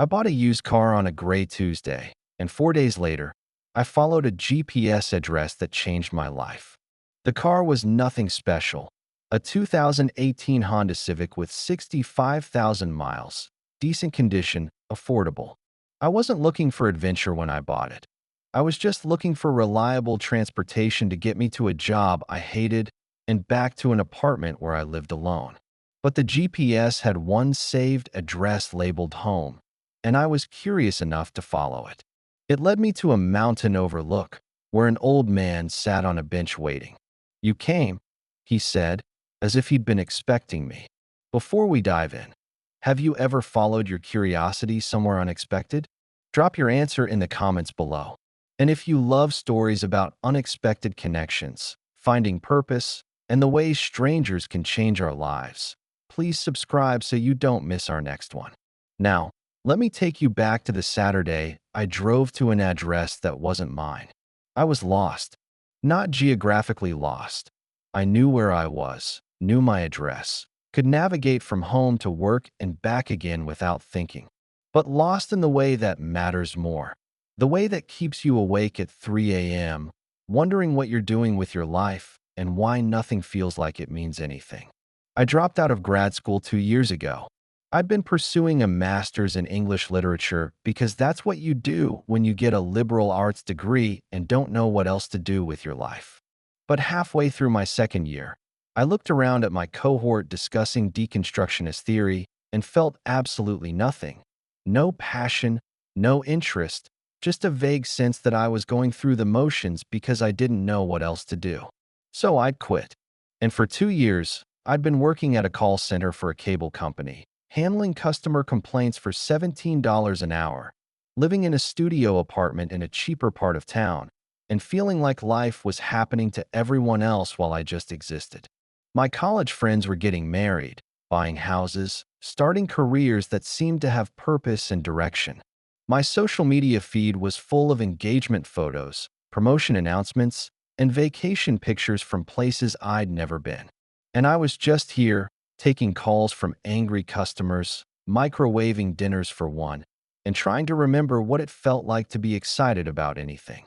I bought a used car on a gray Tuesday, and 4 days later, I followed a GPS address that changed my life. The car was nothing special. A 2018 Honda Civic with 65,000 miles, decent condition, affordable. I wasn't looking for adventure when I bought it. I was just looking for reliable transportation to get me to a job I hated and back to an apartment where I lived alone. But the GPS had one saved address labeled home, and I was curious enough to follow it. It led me to a mountain overlook where an old man sat on a bench waiting. "You came," he said, as if he'd been expecting me. "Before we dive in, have you ever followed your curiosity somewhere unexpected? Drop your answer in the comments below. And if you love stories about unexpected connections, finding purpose, and the ways strangers can change our lives, please subscribe so you don't miss our next one. Now, let me take you back to the Saturday I drove to an address that wasn't mine. I was lost. Not geographically lost. I knew where I was, knew my address, could navigate from home to work and back again without thinking. But lost in the way that matters more. The way that keeps you awake at 3 a.m., wondering what you're doing with your life and why nothing feels like it means anything. I dropped out of grad school 2 years ago. I'd been pursuing a master's in English literature because that's what you do when you get a liberal arts degree and don't know what else to do with your life. But halfway through my second year, I looked around at my cohort discussing deconstructionist theory and felt absolutely nothing. No passion, no interest, just a vague sense that I was going through the motions because I didn't know what else to do. So I'd quit. And for 2 years, I'd been working at a call center for a cable company, handling customer complaints for $17 an hour, living in a studio apartment in a cheaper part of town, and feeling like life was happening to everyone else while I just existed. My college friends were getting married, buying houses, starting careers that seemed to have purpose and direction. My social media feed was full of engagement photos, promotion announcements, and vacation pictures from places I'd never been. And I was just here, taking calls from angry customers, microwaving dinners for one, and trying to remember what it felt like to be excited about anything.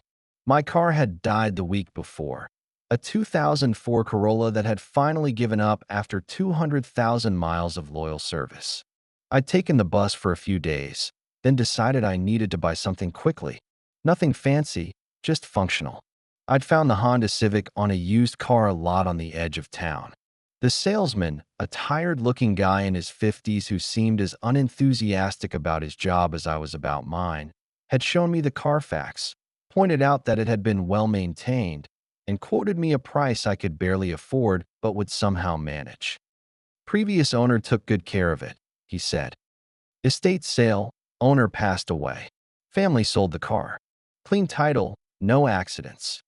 My car had died the week before, a 2004 Corolla that had finally given up after 200,000 miles of loyal service. I'd taken the bus for a few days, then decided I needed to buy something quickly. Nothing fancy, just functional. I'd found the Honda Civic on a used car lot on the edge of town. The salesman, a tired-looking guy in his 50s who seemed as unenthusiastic about his job as I was about mine, had shown me the Carfax, pointed out that it had been well-maintained, and quoted me a price I could barely afford but would somehow manage. "Previous owner took good care of it," he said. "Estate sale, owner passed away. Family sold the car. Clean title, no accidents."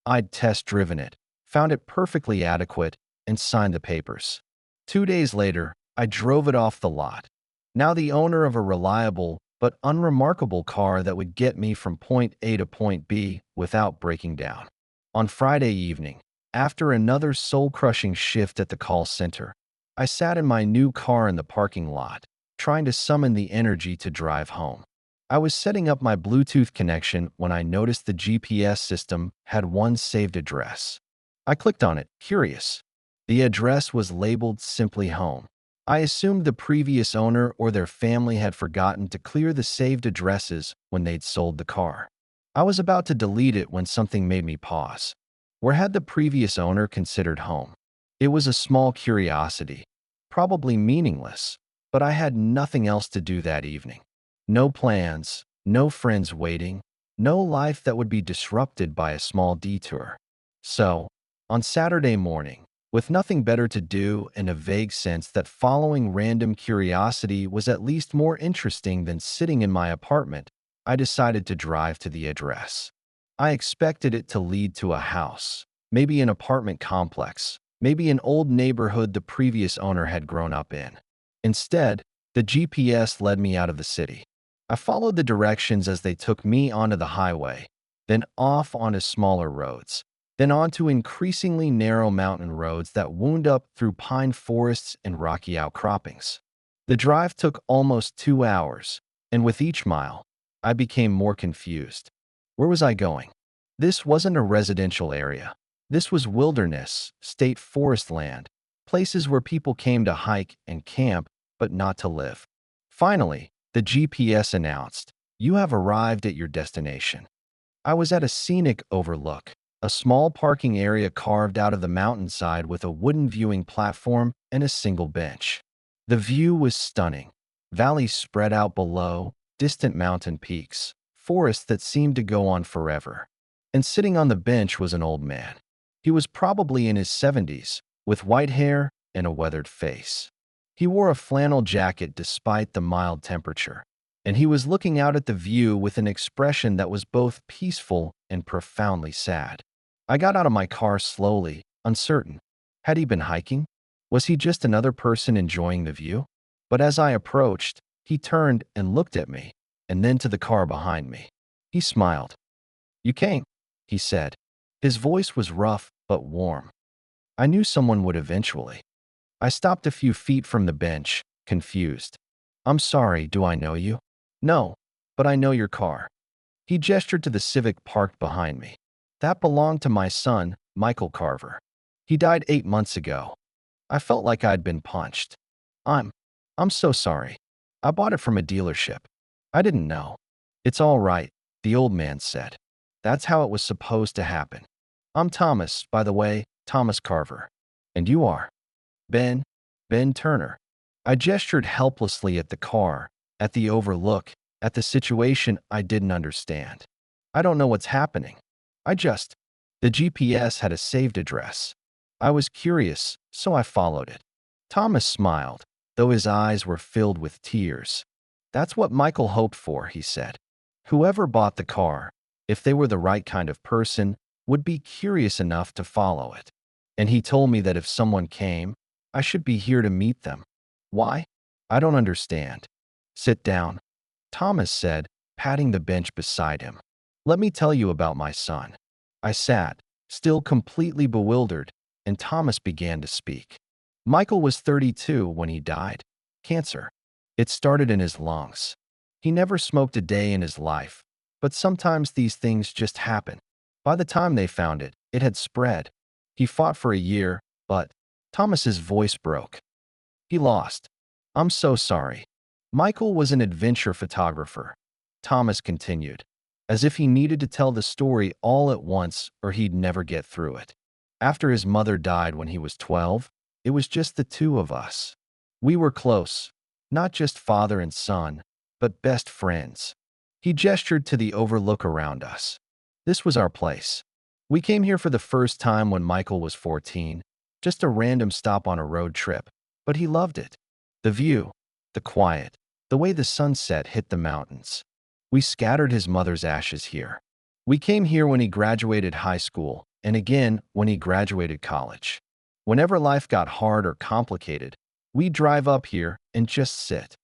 I'd test-driven it, found it perfectly adequate, and signed the papers. 2 days later, I drove it off the lot. Now the owner of a reliable but unremarkable car that would get me from point A to point B without breaking down. On Friday evening, after another soul-crushing shift at the call center, I sat in my new car in the parking lot, trying to summon the energy to drive home. I was setting up my Bluetooth connection when I noticed the GPS system had one saved address. I clicked on it, curious. The address was labeled simply home. I assumed the previous owner or their family had forgotten to clear the saved addresses when they'd sold the car. I was about to delete it when something made me pause. Where had the previous owner considered home? It was a small curiosity, probably meaningless, but I had nothing else to do that evening. No plans, no friends waiting, no life that would be disrupted by a small detour. So, on Saturday morning, with nothing better to do and a vague sense that following random curiosity was at least more interesting than sitting in my apartment, I decided to drive to the address. I expected it to lead to a house, maybe an apartment complex, maybe an old neighborhood the previous owner had grown up in. Instead, the GPS led me out of the city. I followed the directions as they took me onto the highway, then off onto smaller roads, then onto increasingly narrow mountain roads that wound up through pine forests and rocky outcroppings. The drive took almost 2 hours, And with each mile, I became more confused. Where was I going? This wasn't a residential area. This was wilderness, state forest land, places where people came to hike and camp, but not to live. Finally, the GPS announced, "You have arrived at your destination." I was at a scenic overlook, a small parking area carved out of the mountainside with a wooden viewing platform and a single bench. The view was stunning. Valleys spread out below, distant mountain peaks, forests that seemed to go on forever. And sitting on the bench was an old man. He was probably in his 70s, with white hair and a weathered face. He wore a flannel jacket despite the mild temperature, and he was looking out at the view with an expression that was both peaceful and profoundly sad. I got out of my car slowly, uncertain. Had he been hiking? Was he just another person enjoying the view? But as I approached, he turned and looked at me, and then to the car behind me. He smiled. "You came," he said. His voice was rough but warm. I knew someone would eventually. I stopped a few feet from the bench, confused. "I'm sorry, do I know you?" "No, but I know your car." He gestured to the Civic parked behind me. "That belonged to my son, Michael Carver. He died 8 months ago." I felt like I'd been punched. I'm, I'm so sorry. I bought it from a dealership. I didn't know." "It's all right," the old man said. "That's how it was supposed to happen. I'm Thomas, by the way, Thomas Carver. And you are?" "Ben, Ben Turner." I gestured helplessly at the car, at the overlook, at the situation I didn't understand. "I don't know what's happening. The GPS had a saved address. I was curious, so I followed it." Thomas smiled, though his eyes were filled with tears. "That's what Michael hoped for," he said. "Whoever bought the car, if they were the right kind of person, would be curious enough to follow it. And he told me that if someone came, I should be here to meet them." "Why?" "I don't understand." "Sit down," Thomas said, patting the bench beside him. "Let me tell you about my son." I sat, still completely bewildered, and Thomas began to speak. "Michael was 32 when he died. Cancer. It started in his lungs. He never smoked a day in his life, but sometimes these things just happen. By the time they found it, it had spread. He fought for a year, but—" Thomas's voice broke. "He lost. I'm so sorry." "Michael was an adventure photographer," Thomas continued, as if he needed to tell the story all at once or he'd never get through it. "After his mother died when he was 12, it was just the two of us. We were close, not just father and son, but best friends." He gestured to the overlook around us. "This was our place. We came here for the first time when Michael was 14, just a random stop on a road trip, but he loved it. The view, the quiet, the way the sunset hit the mountains. We scattered his mother's ashes here. We came here when he graduated high school, and again when he graduated college. Whenever life got hard or complicated, we'd drive up here and just sit."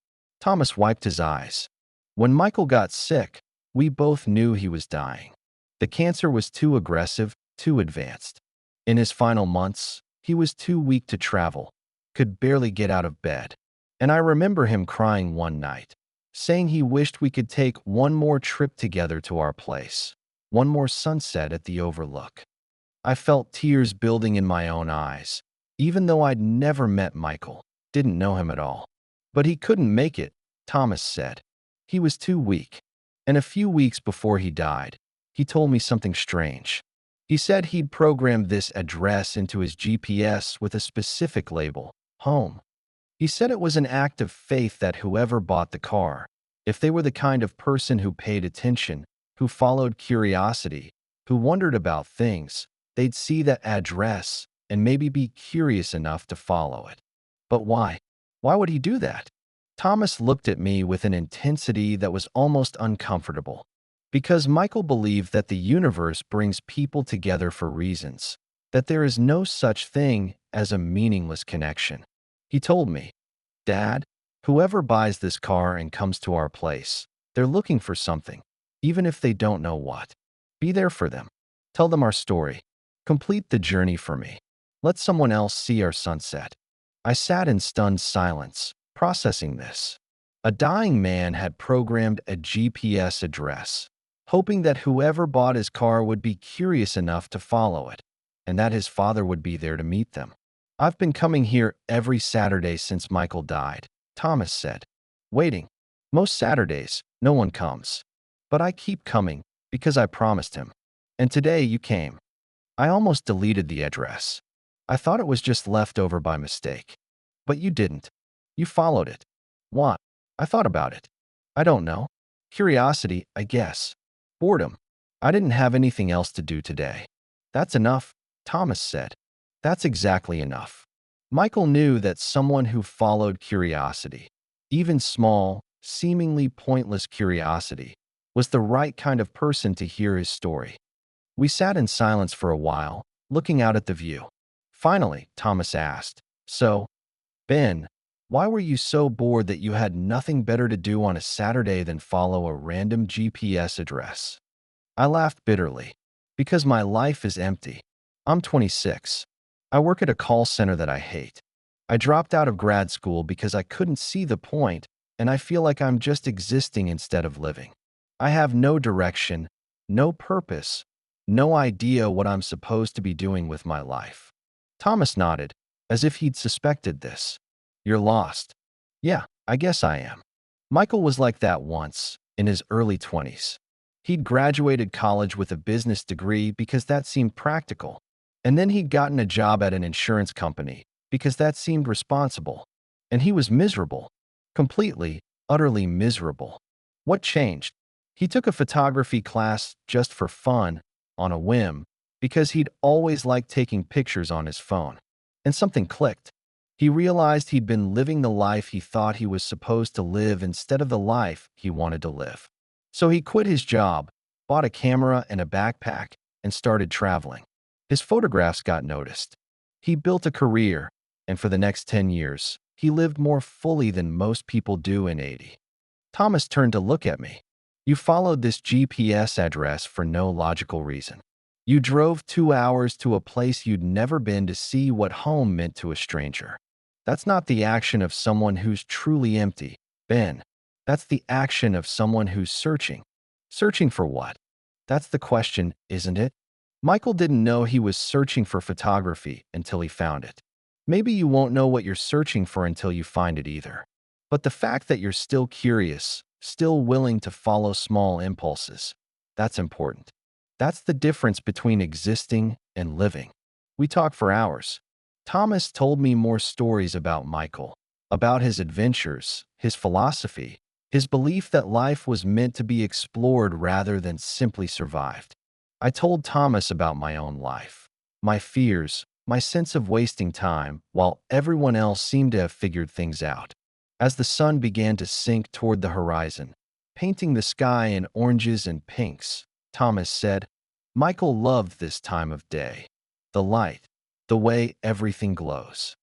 Thomas wiped his eyes. "When Michael got sick, we both knew he was dying. The cancer was too aggressive, too advanced. In his final months, he was too weak to travel, could barely get out of bed. And I remember him crying one night, saying he wished we could take one more trip together to our place, one more sunset at the overlook." I felt tears building in my own eyes, even though I'd never met Michael, didn't know him at all. "But he couldn't make it," Thomas said. "He was too weak. And a few weeks before he died, he told me something strange. He said he'd programmed this address into his GPS with a specific label, home. He said it was an act of faith that whoever bought the car, if they were the kind of person who paid attention, who followed curiosity, who wondered about things, they'd see that address and maybe be curious enough to follow it." "But why? Why would he do that?" Thomas looked at me with an intensity that was almost uncomfortable. "Because Michael believed that the universe brings people together for reasons, that there is no such thing as a meaningless connection. He told me, 'Dad, whoever buys this car and comes to our place, they're looking for something, even if they don't know what. Be there for them. Tell them our story. Complete the journey for me. Let someone else see our sunset.'" I sat in stunned silence, processing this. A dying man had programmed a GPS address, hoping that whoever bought his car would be curious enough to follow it, and that his father would be there to meet them. I've been coming here every Saturday since Michael died, Thomas said. Waiting. Most Saturdays, no one comes. But I keep coming because I promised him. And today you came. I almost deleted the address. I thought it was just left over by mistake. But you didn't. You followed it. Why? I thought about it. I don't know. Curiosity, I guess. Boredom. I didn't have anything else to do today. That's enough, Thomas said. That's exactly enough. Michael knew that someone who followed curiosity, even small, seemingly pointless curiosity, was the right kind of person to hear his story. We sat in silence for a while, looking out at the view. Finally, Thomas asked, "So, Ben, why were you so bored that you had nothing better to do on a Saturday than follow a random GPS address?" I laughed bitterly. Because my life is empty. I'm 26. I work at a call center that I hate. I dropped out of grad school because I couldn't see the point, and I feel like I'm just existing instead of living. I have no direction, no purpose, no idea what I'm supposed to be doing with my life. Thomas nodded, as if he'd suspected this. You're lost. Yeah, I guess I am. Michael was like that once, in his early 20s. He'd graduated college with a business degree because that seemed practical, and then he'd gotten a job at an insurance company because that seemed responsible. And he was miserable. Completely, utterly miserable. What changed? He took a photography class just for fun, on a whim, because he'd always liked taking pictures on his phone. And something clicked. He realized he'd been living the life he thought he was supposed to live instead of the life he wanted to live. So he quit his job, bought a camera and a backpack, and started traveling. His photographs got noticed. He built a career, and for the next 10 years, he lived more fully than most people do in 80. Thomas turned to look at me. You followed this GPS address for no logical reason. You drove 2 hours to a place you'd never been to see what home meant to a stranger. That's not the action of someone who's truly empty, Ben. That's the action of someone who's searching. Searching for what? That's the question, isn't it? Michael didn't know he was searching for photography until he found it. Maybe you won't know what you're searching for until you find it either. But the fact that you're still curious, still willing to follow small impulses, that's important. That's the difference between existing and living. We talked for hours. Thomas told me more stories about Michael, about his adventures, his philosophy, his belief that life was meant to be explored rather than simply survived. I told Thomas about my own life, my fears, my sense of wasting time, while everyone else seemed to have figured things out. As the sun began to sink toward the horizon, painting the sky in oranges and pinks, Thomas said, Michael loved this time of day. The light, the way everything glows.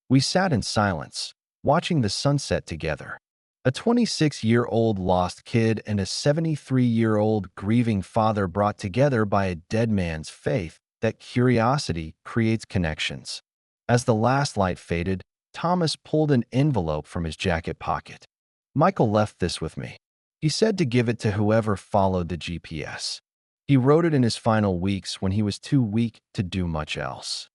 We sat in silence, watching the sunset together. A 26-year-old lost kid and a 73-year-old grieving father brought together by a dead man's faith that curiosity creates connections. As the last light faded, Thomas pulled an envelope from his jacket pocket. Michael left this with me. He said to give it to whoever followed the GPS. He wrote it in his final weeks when he was too weak to do much else.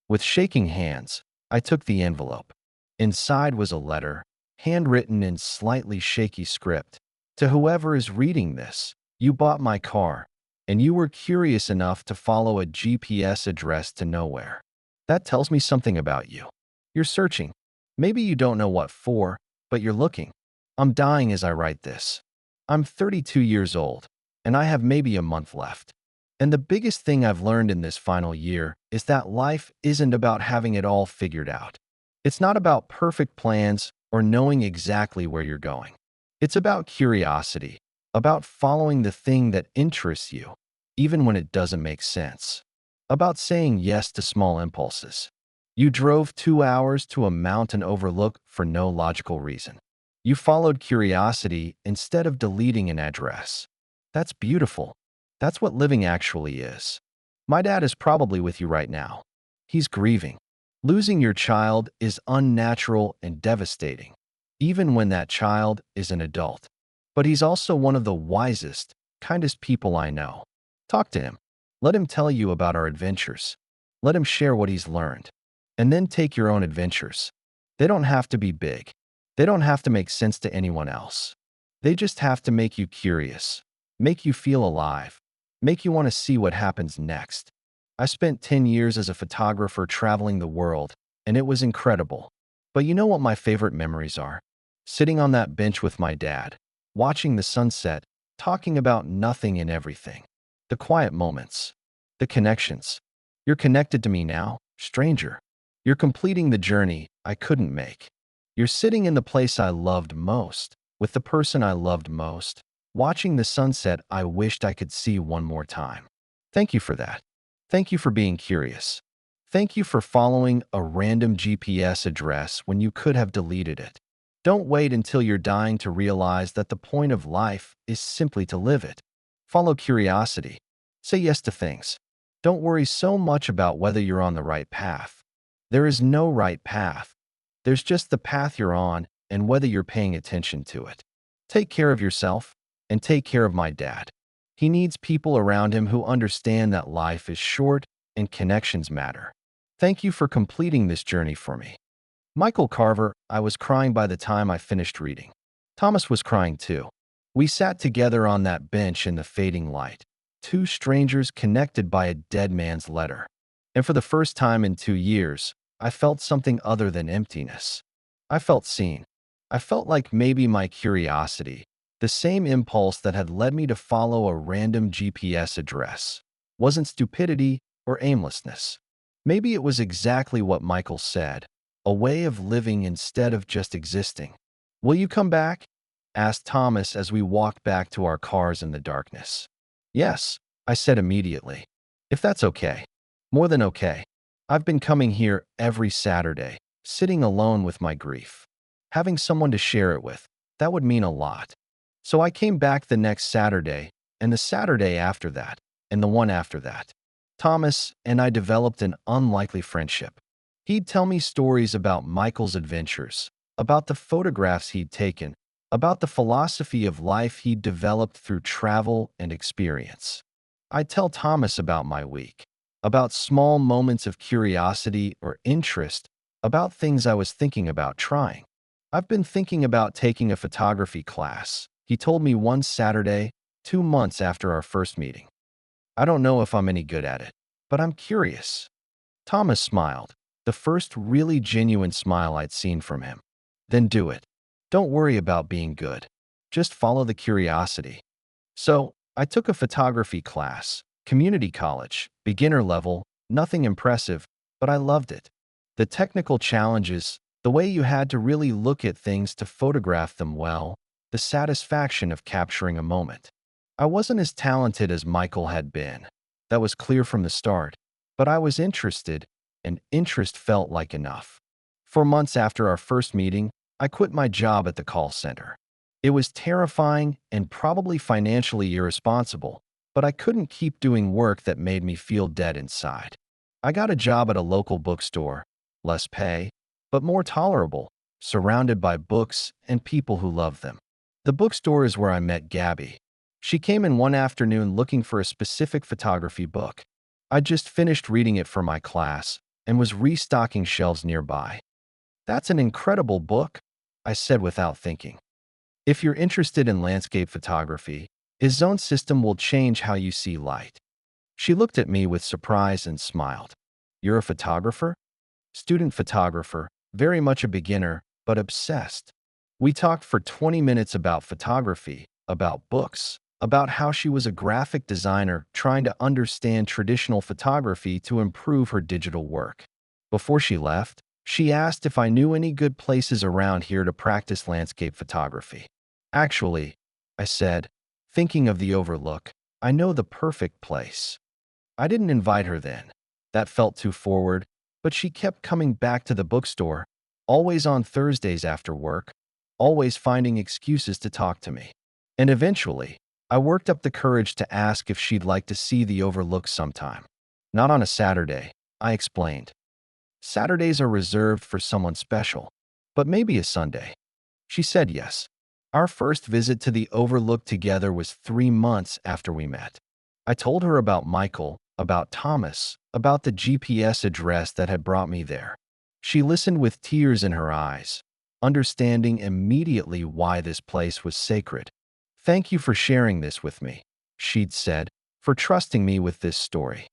With shaking hands, I took the envelope. Inside was a letter, handwritten in slightly shaky script. To whoever is reading this, you bought my car, and you were curious enough to follow a GPS address to nowhere. That tells me something about you. You're searching. Maybe you don't know what for, but you're looking. I'm dying as I write this. I'm 32 years old, and I have maybe a month left. And the biggest thing I've learned in this final year is that life isn't about having it all figured out. It's not about perfect plans or knowing exactly where you're going. It's about curiosity, about following the thing that interests you, even when it doesn't make sense, about saying yes to small impulses. You drove 2 hours to a mountain overlook for no logical reason. You followed curiosity instead of deleting an address. That's beautiful. That's what living actually is. My dad is probably with you right now. He's grieving. Losing your child is unnatural and devastating. even when that child is an adult. But he's also one of the wisest, kindest people I know. Talk to him. Let him tell you about our adventures. Let him share what he's learned. And then take your own adventures. They don't have to be big. They don't have to make sense to anyone else. They just have to make you curious, make you feel alive, make you want to see what happens next. I spent 10 years as a photographer traveling the world, and it was incredible. But you know what my favorite memories are? Sitting on that bench with my dad, watching the sunset, talking about nothing and everything. The quiet moments, the connections. You're connected to me now, stranger. You're completing the journey I couldn't make. You're sitting in the place I loved most, with the person I loved most, watching the sunset I wished I could see one more time. Thank you for that. Thank you for being curious. Thank you for following a random GPS address when you could have deleted it. Don't wait until you're dying to realize that the point of life is simply to live it. Follow curiosity. Say yes to things. Don't worry so much about whether you're on the right path. There is no right path. There's just the path you're on and whether you're paying attention to it. Take care of yourself and take care of my dad. He needs people around him who understand that life is short and connections matter. Thank you for completing this journey for me. Michael Carver. I was crying by the time I finished reading. Thomas was crying too. We sat together on that bench in the fading light, two strangers connected by a dead man's letter. And for the first time in 2 years, I felt something other than emptiness. I felt seen. I felt like maybe my curiosity, the same impulse that had led me to follow a random GPS address, wasn't stupidity or aimlessness. Maybe it was exactly what Michael said, a way of living instead of just existing. Will you come back? Asked Thomas as we walked back to our cars in the darkness. Yes, I said immediately. If that's okay. More than okay. I've been coming here every Saturday, sitting alone with my grief. Having someone to share it with, that would mean a lot. So I came back the next Saturday, and the Saturday after that, and the one after that. Thomas and I developed an unlikely friendship. He'd tell me stories about Michael's adventures, about the photographs he'd taken, about the philosophy of life he'd developed through travel and experience. I'd tell Thomas about my week, about small moments of curiosity or interest, about things I was thinking about trying. I've been thinking about taking a photography class, he told me one Saturday, 2 months after our first meeting. I don't know if I'm any good at it, but I'm curious. Thomas smiled, the first really genuine smile I'd seen from him. Then do it. Don't worry about being good. Just follow the curiosity. So, I took a photography class, community college, beginner level, nothing impressive, but I loved it. The technical challenges, the way you had to really look at things to photograph them well, the satisfaction of capturing a moment. I wasn't as talented as Michael had been. That was clear from the start, but I was interested, and interest felt like enough. 4 months after our first meeting, I quit my job at the call center. It was terrifying and probably financially irresponsible, but I couldn't keep doing work that made me feel dead inside. I got a job at a local bookstore, less pay, but more tolerable, surrounded by books and people who love them. The bookstore is where I met Gabby. She came in one afternoon looking for a specific photography book. I'd just finished reading it for my class and was restocking shelves nearby. That's an incredible book, I said without thinking. If you're interested in landscape photography, his zone system will change how you see light. She looked at me with surprise and smiled. You're a photographer? Student photographer, very much a beginner, but obsessed. We talked for 20 minutes about photography, about books, about how she was a graphic designer trying to understand traditional photography to improve her digital work. Before she left, she asked if I knew any good places around here to practice landscape photography. Actually, I said, thinking of the Overlook, I know the perfect place. I didn't invite her then. That felt too forward, but she kept coming back to the bookstore, always on Thursdays after work, always finding excuses to talk to me. And eventually, I worked up the courage to ask if she'd like to see the Overlook sometime. Not on a Saturday, I explained. Saturdays are reserved for someone special, but maybe a Sunday. She said yes. Our first visit to the Overlook together was 3 months after we met. I told her about Michael, about Thomas, about the GPS address that had brought me there. She listened with tears in her eyes, understanding immediately why this place was sacred. "Thank you for sharing this with me," she'd said, "for trusting me with this story."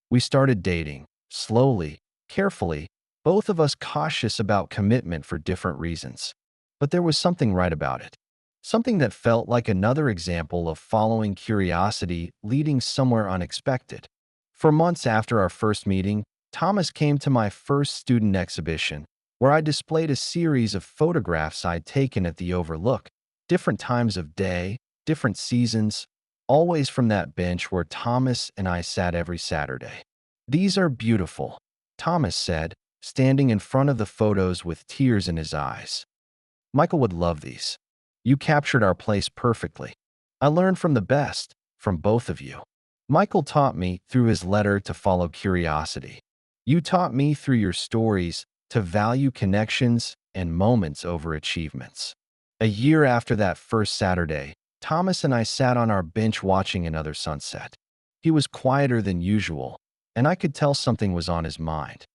We started dating, slowly, carefully, both of us cautious about commitment for different reasons. But there was something right about it. Something that felt like another example of following curiosity leading somewhere unexpected. For months after our first meeting, Thomas came to my first student exhibition, where I displayed a series of photographs I'd taken at the Overlook, different times of day, different seasons, always from that bench where Thomas and I sat every Saturday. "These are beautiful," Thomas said, standing in front of the photos with tears in his eyes. "Michael would love these. You captured our place perfectly. I learned from the best, from both of you. Michael taught me through his letter to follow curiosity. You taught me through your stories to value connections and moments over achievements." A year after that first Saturday, Thomas and I sat on our bench watching another sunset. He was quieter than usual, and I could tell something was on his mind.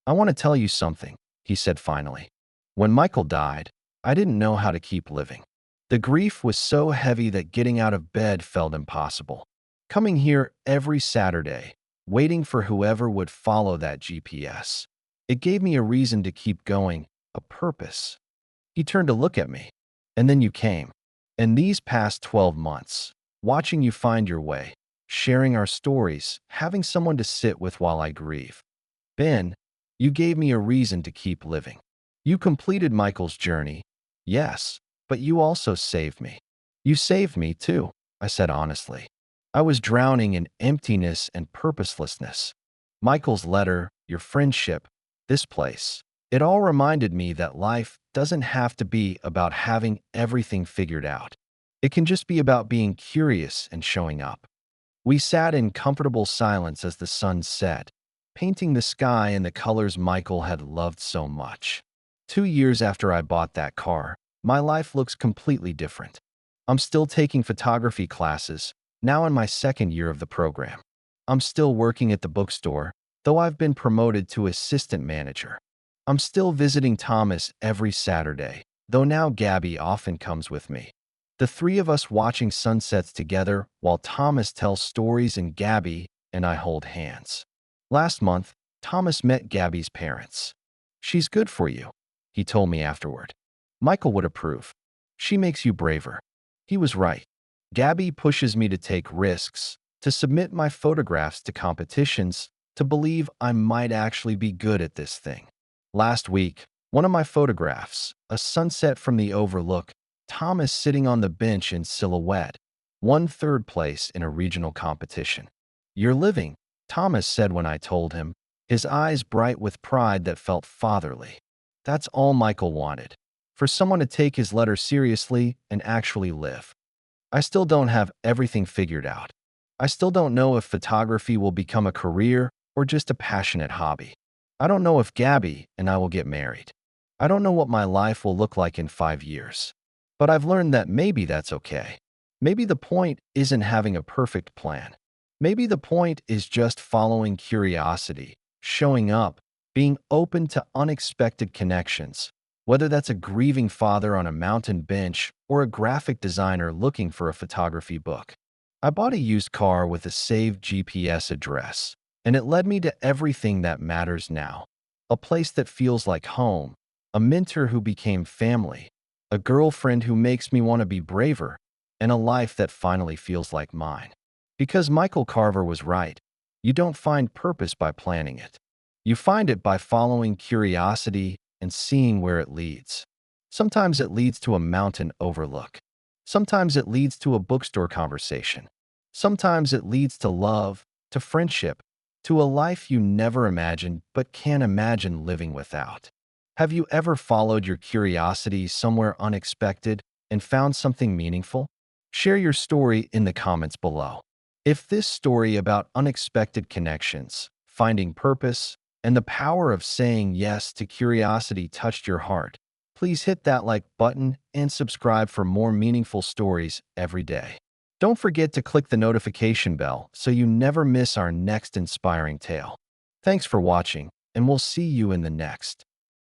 "I want to tell you something," he said finally. "When Michael died, I didn't know how to keep living. The grief was so heavy that getting out of bed felt impossible. Coming here every Saturday, waiting for whoever would follow that GPS. It gave me a reason to keep going, a purpose." He turned to look at me. "And then you came. And these past 12 months, watching you find your way, sharing our stories, having someone to sit with while I grieve. Ben, you gave me a reason to keep living. You completed Michael's journey, yes, but you also saved me." "You saved me, too," I said honestly. I was drowning in emptiness and purposelessness. Michael's letter, your friendship, this place. It all reminded me that life doesn't have to be about having everything figured out. It can just be about being curious and showing up. We sat in comfortable silence as the sun set, painting the sky in the colors Michael had loved so much. 2 years after I bought that car, my life looks completely different. I'm still taking photography classes, now in my second year of the program. I'm still working at the bookstore, though I've been promoted to assistant manager. I'm still visiting Thomas every Saturday, though now Gabby often comes with me. The three of us watching sunsets together while Thomas tells stories and Gabby and I hold hands. Last month, Thomas met Gabby's parents. "She's good for you," he told me afterward. "Michael would approve. She makes you braver." He was right. Gabby pushes me to take risks, to submit my photographs to competitions, to believe I might actually be good at this thing. Last week, one of my photographs, a sunset from the Overlook, Thomas sitting on the bench in silhouette, won third place in a regional competition. "You're living," Thomas said when I told him, his eyes bright with pride that felt fatherly. That's all Michael wanted, for someone to take his letter seriously and actually live. I still don't have everything figured out. I still don't know if photography will become a career or just a passionate hobby. I don't know if Gabby and I will get married. I don't know what my life will look like in 5 years. But I've learned that maybe that's okay. Maybe the point isn't having a perfect plan. Maybe the point is just following curiosity, showing up, being open to unexpected connections, whether that's a grieving father on a mountain bench or a graphic designer looking for a photography book. I bought a used car with a saved GPS address, and it led me to everything that matters now. A place that feels like home, a mentor who became family, a girlfriend who makes me want to be braver, and a life that finally feels like mine. Because Michael Carver was right, you don't find purpose by planning it. You find it by following curiosity and seeing where it leads. Sometimes it leads to a mountain overlook. Sometimes it leads to a bookstore conversation. Sometimes it leads to love, to friendship, to a life you never imagined but can't imagine living without. Have you ever followed your curiosity somewhere unexpected and found something meaningful? Share your story in the comments below. If this story about unexpected connections, finding purpose, and the power of saying yes to curiosity touched your heart, Please hit that like button and subscribe for more meaningful stories every day. Don't forget to click the notification bell so you never miss our next inspiring tale. Thanks for watching, and we'll see you in the next.